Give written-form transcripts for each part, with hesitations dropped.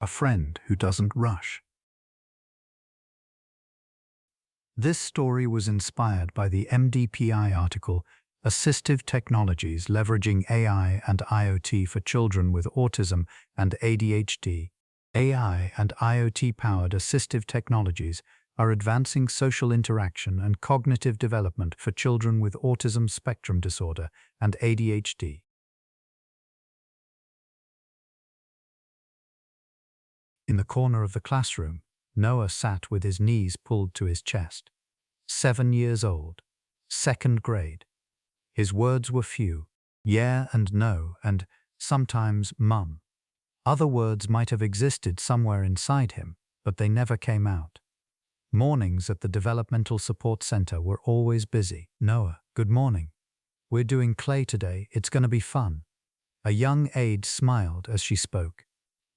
A friend who doesn't rush. This story was inspired by the MDPI article, Assistive Technologies Leveraging AI and IoT for Children with Autism and ADHD. AI and IoT-powered assistive technologies are advancing social interaction and cognitive development for children with autism spectrum disorder and ADHD. In the corner of the classroom, Noah sat with his knees pulled to his chest. 7 years old, second grade. His words were few, yeah and no, and sometimes mum. Other words might have existed somewhere inside him, but they never came out. Mornings at the Developmental Support Center were always busy. Noah, good morning. We're doing clay today, it's gonna be fun. A young aide smiled as she spoke.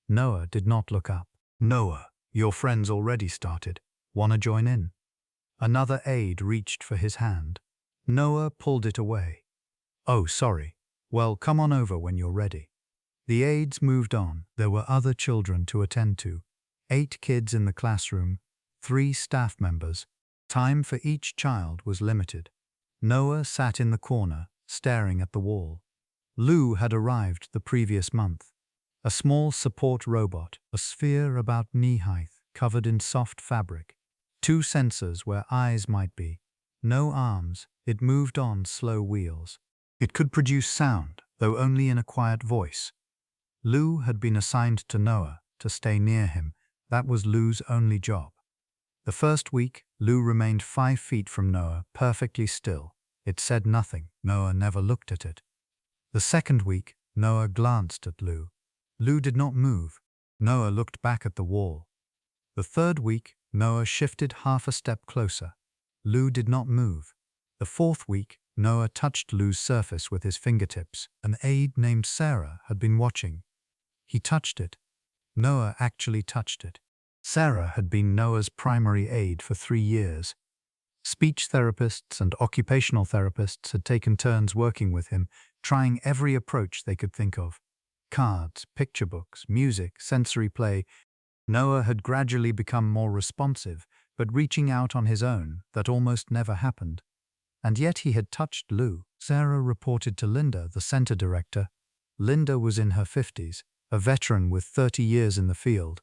Noah did not look up. Noah, your friend's already started. Wanna join in? Another aide reached for his hand. Noah pulled it away. Oh, sorry. Well, come on over when you're ready. The aides moved on. There were other children to attend to. 8 kids in the classroom, 3 staff members. Time for each child was limited. Noah sat in the corner, staring at the wall. Lou had arrived the previous month. A small support robot, a sphere about knee-height, covered in soft fabric. 2 sensors where eyes might be. No arms, it moved on slow wheels. It could produce sound, though only in a quiet voice. Lou had been assigned to Noah to stay near him. That was Lou's only job. The first week, Lou remained 5 feet from Noah, perfectly still. It said nothing. Noah never looked at it. The second week, Noah glanced at Lou. Lou did not move. Noah looked back at the wall. The third week, Noah shifted half a step closer. Lou did not move. The fourth week, Noah touched Lou's surface with his fingertips. An aide named Sarah had been watching. He touched it. Noah actually touched it. Sarah had been Noah's primary aide for 3 years. Speech therapists and occupational therapists had taken turns working with him, trying every approach they could think of. Cards, picture books, music, sensory play. Noah had gradually become more responsive, but reaching out on his own, that almost never happened. And yet he had touched Lou. Sarah reported to Linda, the center director. Linda was in her 50s, a veteran with 30 years in the field.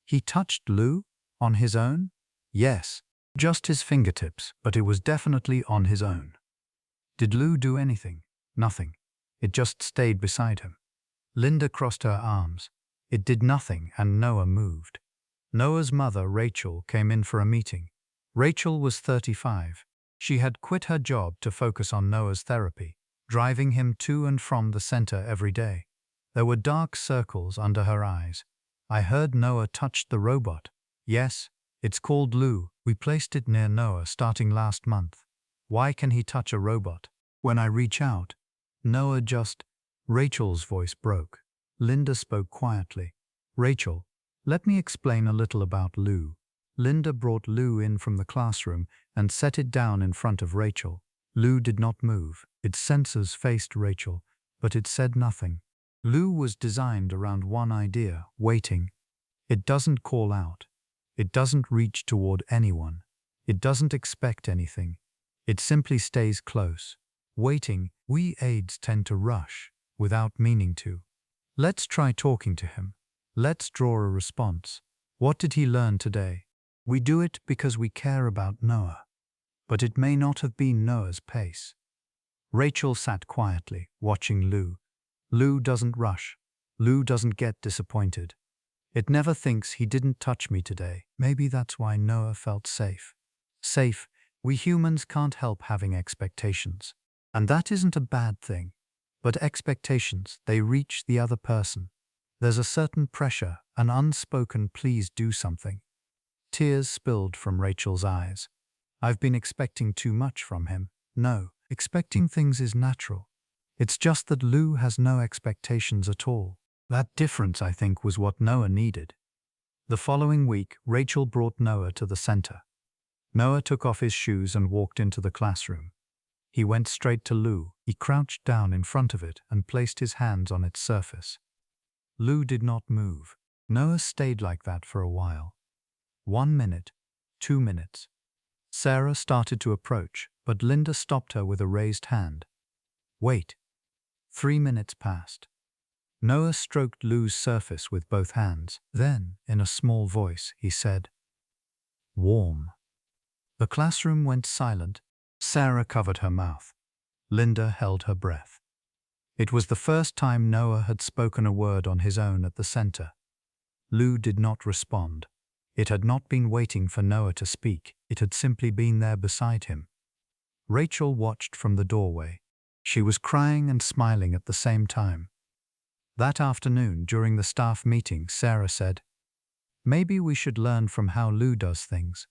He touched Lou? On his own? Yes, just his fingertips, but it was definitely on his own. Did Lou do anything? Nothing. It just stayed beside him. Linda crossed her arms. It did nothing, and Noah moved. Noah's mother, Rachel, came in for a meeting. Rachel was 35. She had quit her job to focus on Noah's therapy, driving him to and from the center every day. There were dark circles under her eyes. I heard Noah touched the robot. Yes, it's called Lou. We placed it near Noah starting last month. Why can he touch a robot? When I reach out, Noah just... Rachel's voice broke. Linda spoke quietly. Rachel, let me explain a little about Lou. Linda brought Lou in from the classroom and set it down in front of Rachel. Lou did not move. Its sensors faced Rachel, but it said nothing. Lou was designed around one idea, waiting. It doesn't call out. It doesn't reach toward anyone. It doesn't expect anything. It simply stays close. Waiting, we aides tend to rush, without meaning to. Let's try talking to him. Let's draw a response. What did he learn today? We do it because we care about Noah. But it may not have been Noah's pace. Rachel sat quietly, watching Lou. Lou doesn't rush. Lou doesn't get disappointed. It never thinks he didn't touch me today. Maybe that's why Noah felt safe. Safe, we humans can't help having expectations. And that isn't a bad thing. But expectations, they reach the other person. There's a certain pressure, an unspoken please do something. Tears spilled from Rachel's eyes. I've been expecting too much from him. No, expecting things is natural. It's just that Lou has no expectations at all. That difference, I think, was what Noah needed. The following week, Rachel brought Noah to the center. Noah took off his shoes and walked into the classroom. He went straight to Lou. He crouched down in front of it and placed his hands on its surface. Lou did not move. Noah stayed like that for a while. 1 minute, 2 minutes. Sarah started to approach, but Linda stopped her with a raised hand. Wait. 3 minutes passed. Noah stroked Lou's surface with both hands. Then, in a small voice, he said, "Warm." The classroom went silent. Sarah covered her mouth. Linda held her breath. It was the first time Noah had spoken a word on his own at the center. Lou did not respond. It had not been waiting for Noah to speak. It had simply been there beside him. Rachel watched from the doorway. She was crying and smiling at the same time. That afternoon, during the staff meeting, Sarah said, "Maybe we should learn from how Lou does things.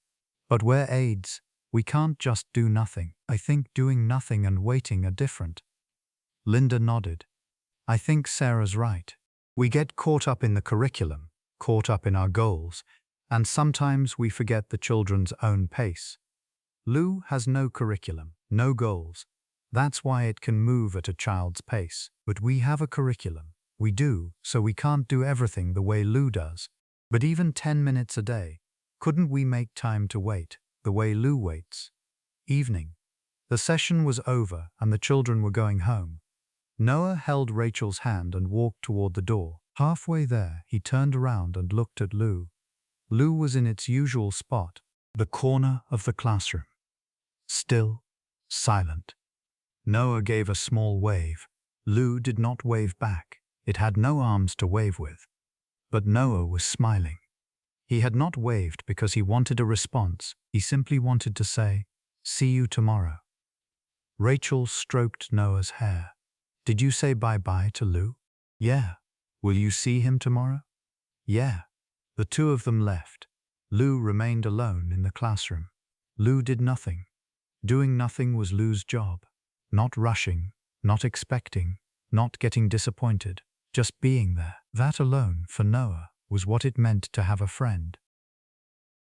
But we're aides. We can't just do nothing. I think doing nothing and waiting are different." Linda nodded. "I think Sarah's right. We get caught up in the curriculum, caught up in our goals, and sometimes we forget the children's own pace. Lou has no curriculum, no goals. That's why it can move at a child's pace. But we have a curriculum. We do, so we can't do everything the way Lou does. But even 10 minutes a day, couldn't we make time to wait, the way Lou waits?" Evening. The session was over and the children were going home. Noah held Rachel's hand and walked toward the door. Halfway there, he turned around and looked at Lou. Lou was in its usual spot, the corner of the classroom. Still, silent. Noah gave a small wave. Lou did not wave back. It had no arms to wave with. But Noah was smiling. He had not waved because he wanted a response. He simply wanted to say, "See you tomorrow." Rachel stroked Noah's hair. "Did you say bye-bye to Lou?" "Yeah." "Will you see him tomorrow?" "Yeah." The two of them left. Lou remained alone in the classroom. Lou did nothing. Doing nothing was Lou's job. Not rushing, not expecting, not getting disappointed, just being there. That alone, for Noah, was what it meant to have a friend.